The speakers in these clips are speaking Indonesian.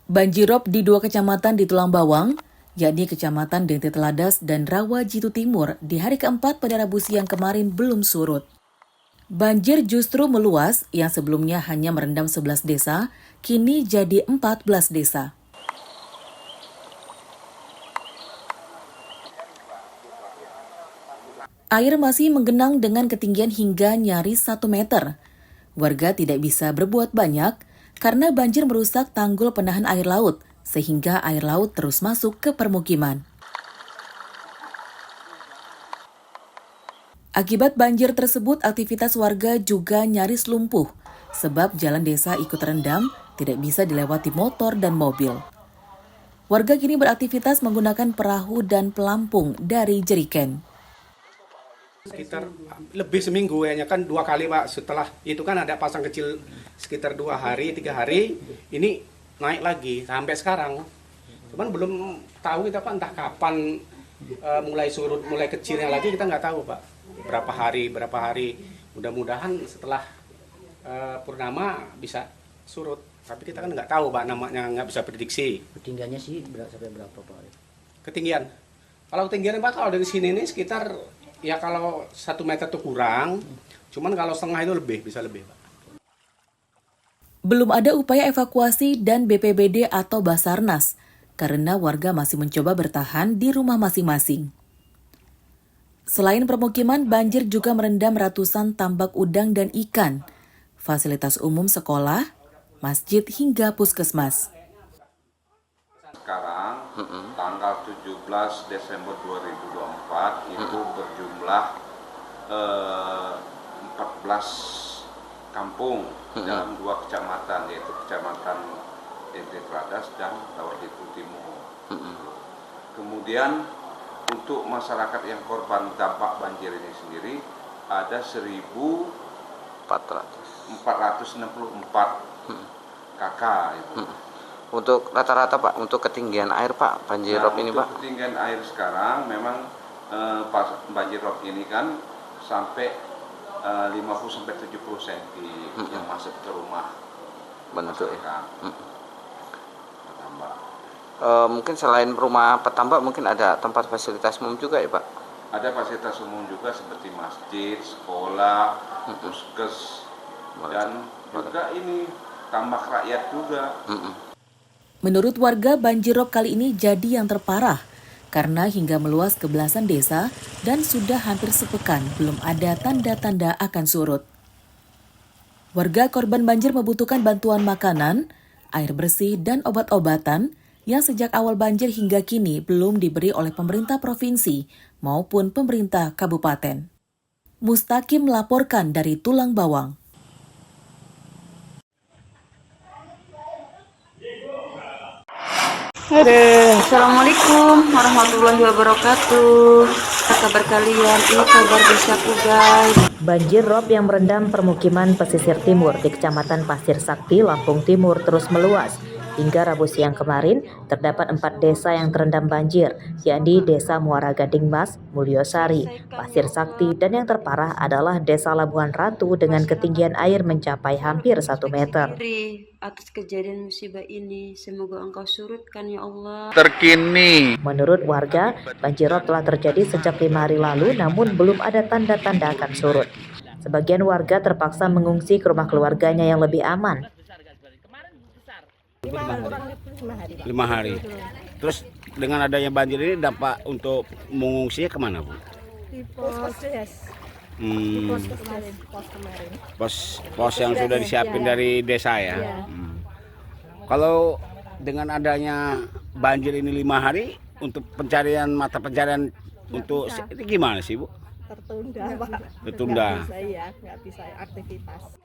Banjirop di dua kecamatan di Tulang Bawang, yakni Kecamatan Dente Teladas dan Rawa Jitu Timur di hari keempat pada Rabu siang kemarin belum surut. Banjir justru meluas yang sebelumnya hanya merendam 11 desa, kini jadi 14 desa. Air masih menggenang dengan ketinggian hingga nyaris 1 meter. Warga tidak bisa berbuat banyak karena banjir merusak tanggul penahan air laut, sehingga air laut terus masuk ke permukiman. Akibat banjir tersebut, aktivitas warga juga nyaris lumpuh, sebab jalan desa ikut terendam, tidak bisa dilewati motor dan mobil. Warga kini beraktivitas menggunakan perahu dan pelampung dari jeriken. Sekitar lebih seminggu ya kan 2 kali Pak, setelah itu kan ada pasang kecil sekitar 2 hari 3 hari ini naik lagi sampai sekarang, cuman belum tahu kita Pak entah kapan mulai surut, mulai kecilnya lagi kita nggak tahu Pak, berapa hari, mudah-mudahan setelah purnama bisa surut, tapi kita kan nggak tahu Pak, namanya nggak bisa prediksi. Ketinggiannya sih sampai berapa Pak? Ketinggian, kalau ketinggian Pak kalau dari sini ini sekitar ya kalau 1 meter tuh kurang, cuman kalau setengah itu bisa lebih Pak. Belum ada upaya evakuasi dan BPBD atau Basarnas karena warga masih mencoba bertahan di rumah masing-masing. Selain permukiman, banjir juga merendam ratusan tambak udang dan ikan, fasilitas umum sekolah, masjid hingga puskesmas. Sekarang tanggal 17 Desember 2024 itu berjumlah 14 kampung dalam 2 kecamatan, yaitu Kecamatan Dente Teladas dan Rawa Jitu Timur. Kemudian untuk masyarakat yang korban dampak banjir ini sendiri ada 1.464 kakak itu. Untuk rata-rata Pak, untuk ketinggian air Pak, banjir rob ini Pak? Ketinggian air sekarang memang pas banjir rob ini kan sampai 50-70 cm yang masuk ke rumah masyarakat. Mungkin selain rumah petambak mungkin ada tempat fasilitas umum juga ya Pak? Ada fasilitas umum juga seperti masjid, sekolah, puskes, dan juga ini tambak rakyat juga. Menurut warga, banjirop kali ini jadi yang terparah karena hingga meluas ke belasan desa dan sudah hampir sepekan belum ada tanda-tanda akan surut. Warga korban banjir membutuhkan bantuan makanan, air bersih, dan obat-obatan yang sejak awal banjir hingga kini belum diberi oleh pemerintah provinsi maupun pemerintah kabupaten. Mustaqim melaporkan dari Tulang Bawang. Assalamualaikum warahmatullahi wabarakatuh. Apa kabar kalian? Ini kabar desaku guys. Banjir rob yang merendam permukiman pesisir timur di Kecamatan Pasir Sakti, Lampung Timur terus meluas. Hingga Rabu siang kemarin, terdapat 4 desa yang terendam banjir, yakni Desa Muara Gading Mas, Mulyosari, Pasir Sakti, dan yang terparah adalah Desa Labuhan Ratu dengan ketinggian air mencapai hampir 1 meter. Atas kejadian musibah ini, semoga Engkau surutkan ya Allah. Terkini. Menurut warga, banjir rob telah terjadi sejak 5 hari lalu, namun belum ada tanda-tanda akan surut. Sebagian warga terpaksa mengungsi ke rumah keluarganya yang lebih aman. 5 hari. Terus dengan adanya banjir ini dampak untuk mengungsinya kemana Bu? Di pos kemarin. Pos yang sudah disiapin dari desa ya. Kalau dengan adanya banjir ini 5 hari untuk pencarian mata pencarian untuk ini gimana sih Bu? Tertunda Pak. Tertunda. Nggak bisa aktivitas.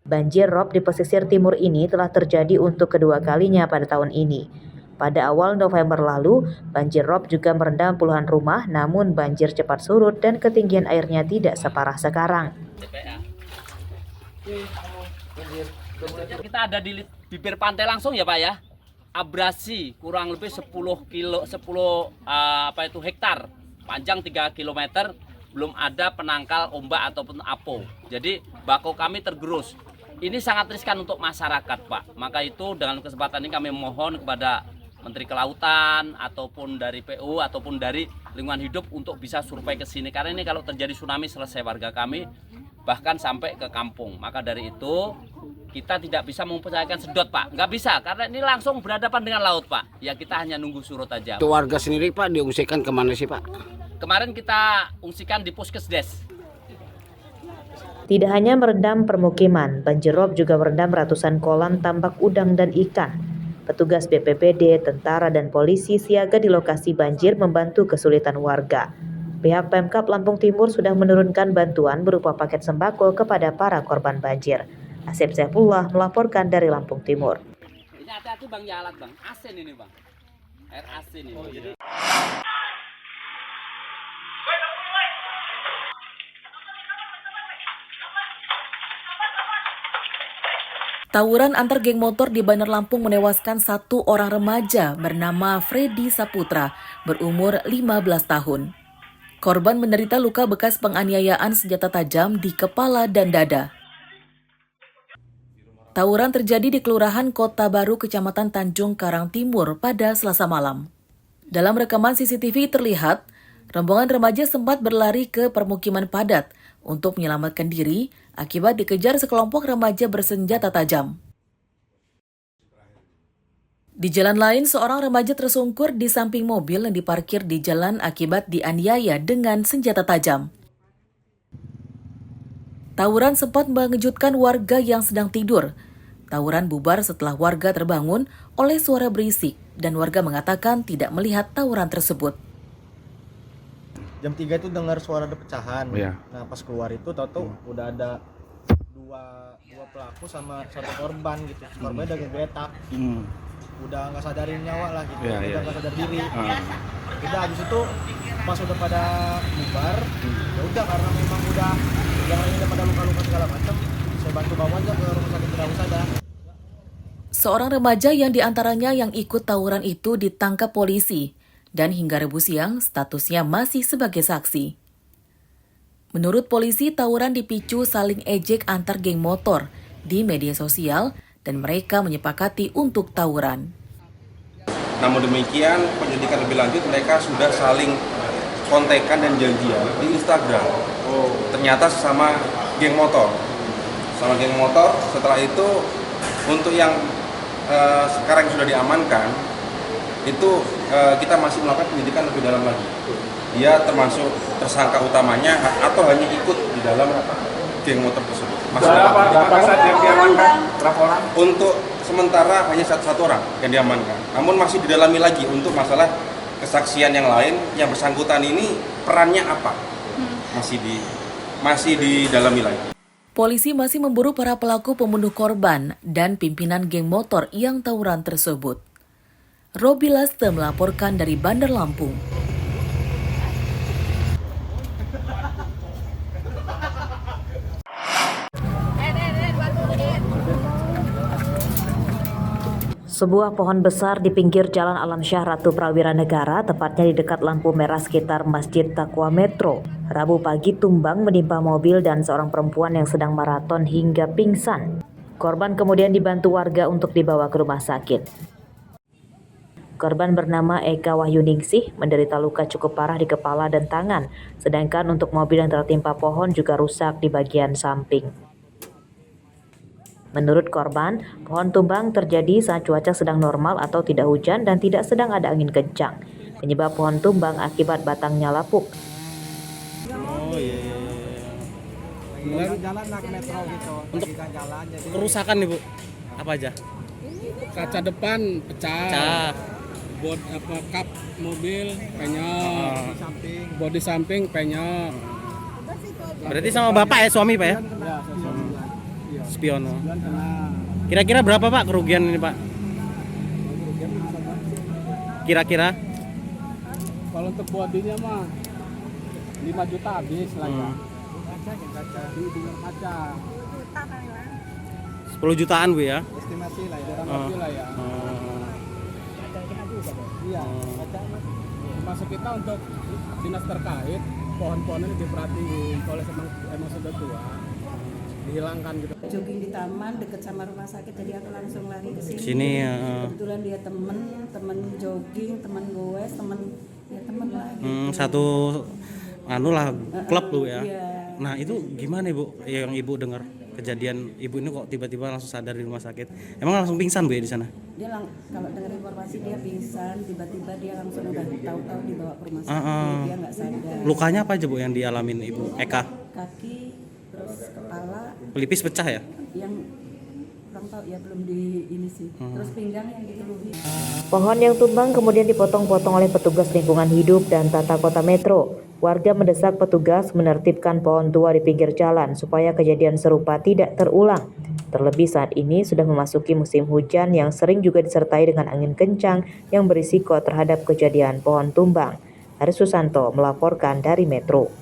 Banjir rob di pesisir timur ini telah terjadi untuk kedua kalinya pada tahun ini. Pada awal November lalu, banjir rob juga merendam puluhan rumah, namun banjir cepat surut dan ketinggian airnya tidak separah sekarang. Kita ada di bibir pantai langsung ya Pak ya. Abrasi kurang lebih 10 hektar, panjang 3 km, belum ada penangkal ombak ataupun apo. Jadi bako kami tergerus. ini sangat riskan untuk masyarakat, Pak. Maka itu dengan kesempatan ini kami mohon kepada Menteri Kelautan ataupun dari PU ataupun dari lingkungan hidup untuk bisa survei ke sini, karena ini kalau terjadi tsunami selesai warga kami bahkan sampai ke kampung. Maka dari itu kita tidak bisa mempercayakan sedot, Pak. Nggak bisa, karena ini langsung berhadapan dengan laut, Pak. Ya kita hanya nunggu surut aja. Itu warga sendiri, Pak, diungsikan kemana sih, Pak? Kemarin kita ungsikan di Puskesdes. Tidak hanya merendam permukiman, banjir rob juga merendam ratusan kolam tambak udang dan ikan. Petugas BPBD, tentara, dan polisi siaga di lokasi banjir membantu kesulitan warga. Pihak Pemkab Lampung Timur sudah menurunkan bantuan berupa paket sembako kepada para korban banjir. Asep Saifullah melaporkan dari Lampung Timur. Ini hati-hati Bang, ya alat Bang. Asin ini Bang. Air asin ini. Jadi... Tawuran antar geng motor di Bandar Lampung menewaskan satu orang remaja bernama Freddy Saputra, berumur 15 tahun. Korban menderita luka bekas penganiayaan senjata tajam di kepala dan dada. Tawuran terjadi di Kelurahan Kota Baru, Kecamatan Tanjung Karang Timur pada Selasa malam. Dalam rekaman CCTV terlihat, rombongan remaja sempat berlari ke permukiman padat untuk menyelamatkan diri akibat dikejar sekelompok remaja bersenjata tajam. Di jalan lain, seorang remaja tersungkur di samping mobil yang diparkir di jalan akibat dianiaya dengan senjata tajam. Tawuran sempat mengejutkan warga yang sedang tidur. Tawuran bubar setelah warga terbangun oleh suara berisik dan warga mengatakan tidak melihat tawuran tersebut. Jam 3 itu dengar suara ada pecahan. Iya. Nah pas keluar itu tahu udah ada dua pelaku sama satu korban gitu. Korbannya udah ngegeletak. Udah nggak sadarin nyawa lah gitu. Iya, Udah nggak sadar diri. Udah habis itu pas udah pada bubar, ya udah karena memang udah yang lainnya pada luka-luka segala macam, saya bantu bawa aja ke rumah sakit Husada. Seorang remaja yang diantaranya yang ikut tawuran itu ditangkap polisi. Dan hingga Rabu siang, statusnya masih sebagai saksi. Menurut polisi, tawuran dipicu saling ejek antar geng motor di media sosial dan mereka menyepakati untuk tawuran. Namun demikian, penyelidikan lebih lanjut mereka sudah saling kontekan dan janjian di Instagram. Ternyata sesama geng motor. Sama geng motor, setelah itu untuk yang sekarang sudah diamankan, itu kita masih melakukan penyidikan lebih dalam lagi. Dia termasuk tersangka utamanya atau hanya ikut di dalam geng motor tersebut. Berapa saat yang diamankan? Berapa orang? Untuk sementara hanya satu orang yang diamankan. Namun masih didalami lagi untuk masalah kesaksian yang lain yang bersangkutan ini perannya apa? Masih didalami lagi. Polisi masih memburu para pelaku pembunuh korban dan pimpinan geng motor yang tawuran tersebut. Robi Laste melaporkan dari Bandar Lampung. Sebuah pohon besar di pinggir Jalan Alam Syah Ratu Prawira Negara, tepatnya di dekat lampu merah sekitar Masjid Taqwa Metro, Rabu pagi tumbang menimpa mobil dan seorang perempuan yang sedang maraton hingga pingsan. Korban kemudian dibantu warga untuk dibawa ke rumah sakit. Korban bernama Eka Wahyuningsih menderita luka cukup parah di kepala dan tangan, sedangkan untuk mobil yang tertimpa pohon juga rusak di bagian samping. Menurut korban, pohon tumbang terjadi saat cuaca sedang normal atau tidak hujan dan tidak sedang ada angin kencang. Penyebab pohon tumbang akibat batangnya lapuk. Jalan naik metro gitu. Untuk jalan jadi kerusakan nih Bu, apa aja? Kaca depan pecah. Kap mobil penyok, bodi samping penyok. Berarti sama Bapak ya, suami Pak ya? Spiono. Kira-kira berapa Pak kerugian ini Pak? Kira-kira? Kalau untuk bodinya mah 5 juta habis lah ya. Kaca. 10 jutaan Bu ya? estimasi lah ya. Lebih lah ya. Iya. Masuk kita untuk dinas terkait pohon-pohon ini diperhatiin oleh emang sudah tua. dihilangkan gitu. Jogging di taman dekat sama rumah sakit, jadi aku langsung lari ke sini. Sini ya. Kebetulan dia temen jogging, temen goes, temen lah. Satu anu lah klub lu ya. Iya. Nah itu gimana Ibu yang Ibu dengar kejadian Ibu ini kok tiba-tiba langsung sadar di rumah sakit? Emang langsung pingsan Bu ya di sana? Dia kalau dengar informasi dia pingsan, tiba-tiba dia langsung udah tahu-tahu dibawa ke rumah sakit. Dia nggak sadar. Lukanya apa aja Bu yang dialamin Ibu Eka? Kaki, terus kepala, Pelipis pecah ya? yang kurang tahu ya, belum di ini sih. Terus pinggang yang dikeluhi. Pohon yang tumbang kemudian dipotong-potong oleh petugas lingkungan hidup dan tata kota Metro. Warga mendesak petugas menertibkan pohon tua di pinggir jalan supaya kejadian serupa tidak terulang. Terlebih saat ini sudah memasuki musim hujan yang sering juga disertai dengan angin kencang yang berisiko terhadap kejadian pohon tumbang. Haris Susanto melaporkan dari Metro.